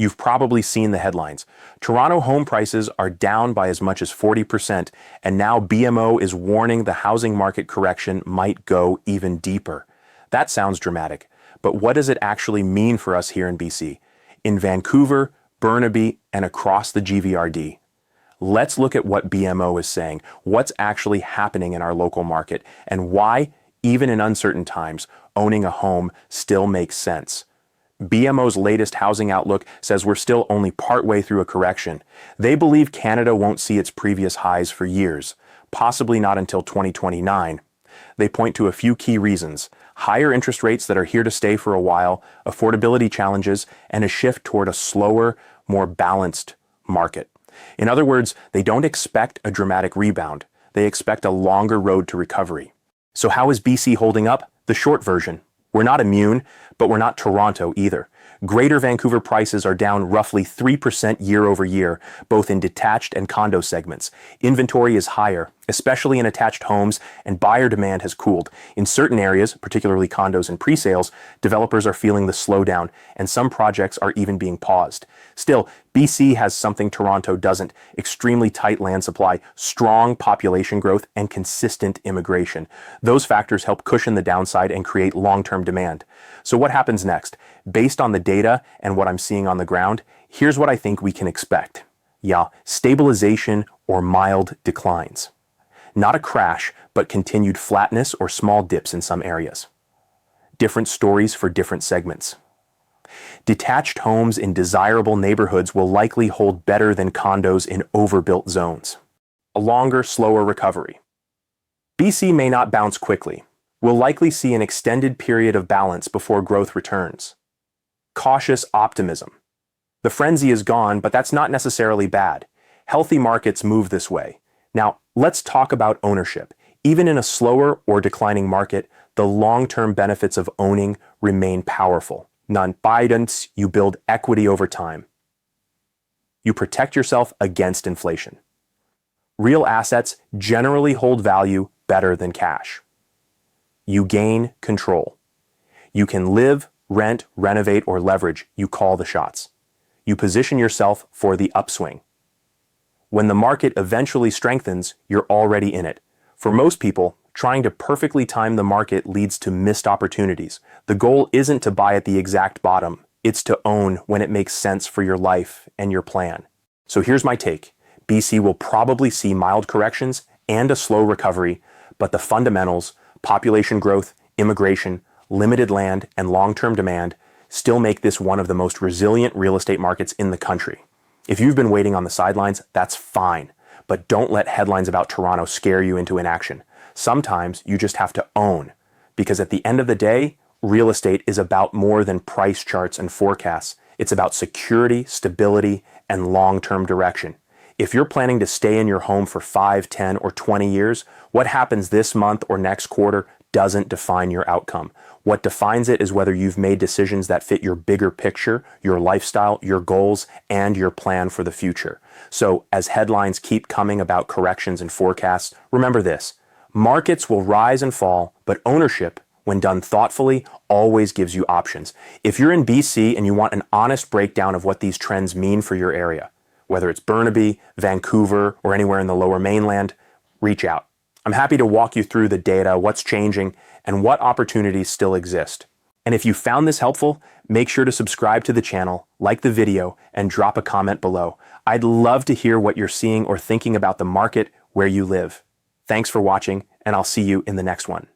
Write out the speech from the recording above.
You've probably seen the headlines. Toronto home prices are down by as much as 40%, and now BMO is warning the housing market correction might go even deeper. That sounds dramatic, but what does it actually mean for us here in BC? In Vancouver, Burnaby, and across the GVRD? Let's look at what BMO is saying, what's actually happening in our local market, and why, even in uncertain times, owning a home still makes sense. BMO's latest housing outlook says we're still only partway through a correction. They believe Canada won't see its previous highs for years, possibly not until 2029. They point to a few key reasons: higher interest rates that are here to stay for a while, affordability challenges, and a shift toward a slower, more balanced market. In other words, they don't expect a dramatic rebound. They expect a longer road to recovery. So how is BC holding up? The short version: we're not immune, but we're not Toronto either. Greater Vancouver prices are down roughly 3% year over year, both in detached and condo segments. Inventory is higher, especially in attached homes, and buyer demand has cooled. In certain areas, particularly condos and pre-sales, developers are feeling the slowdown, and some projects are even being paused. Still, BC has something Toronto doesn't: extremely tight land supply, strong population growth, and consistent immigration. Those factors help cushion the downside and create long-term demand. So what happens next? Based on the data and what I'm seeing on the ground, here's what I think we can expect. Stabilization or mild declines. Not a crash, but continued flatness or small dips in some areas. Different stories for different segments. Detached homes in desirable neighborhoods will likely hold better than condos in overbuilt zones. A longer, slower recovery. BC may not bounce quickly. We'll likely see an extended period of balance before growth returns. Cautious optimism. The frenzy is gone, but that's not necessarily bad. Healthy markets move this way. Now, let's talk about ownership. Even in a slower or declining market, the long-term benefits of owning remain powerful. Non-bidence, you build equity over time. You protect yourself against inflation. Real assets generally hold value better than cash. You gain control. You can live, rent, renovate, or leverage. You call the shots. You position yourself for the upswing. When the market eventually strengthens, you're already in it. For most people, trying to perfectly time the market leads to missed opportunities. The goal isn't to buy at the exact bottom. It's to own when it makes sense for your life and your plan. So here's my take. BC will probably see mild corrections and a slow recovery, but the fundamentals, population growth, immigration, limited land, and long-term demand still make this one of the most resilient real estate markets in the country. If you've been waiting on the sidelines, that's fine, but don't let headlines about Toronto scare you into inaction. Sometimes you just have to own, because at the end of the day, real estate is about more than price charts and forecasts. It's about security, stability, and long-term direction. If you're planning to stay in your home for 5, 10, or 20 years, what happens this month or next quarter doesn't define your outcome. What defines it is whether you've made decisions that fit your bigger picture, your lifestyle, your goals, and your plan for the future. So as headlines keep coming about corrections and forecasts, remember this: markets will rise and fall, but ownership, when done thoughtfully, always gives you options. If you're in BC and you want an honest breakdown of what these trends mean for your area, whether it's Burnaby, Vancouver, or anywhere in the Lower Mainland, reach out. I'm happy to walk you through the data, what's changing, and what opportunities still exist. And if you found this helpful, make sure to subscribe to the channel, like the video, and drop a comment below. I'd love to hear what you're seeing or thinking about the market where you live. Thanks for watching, and I'll see you in the next one.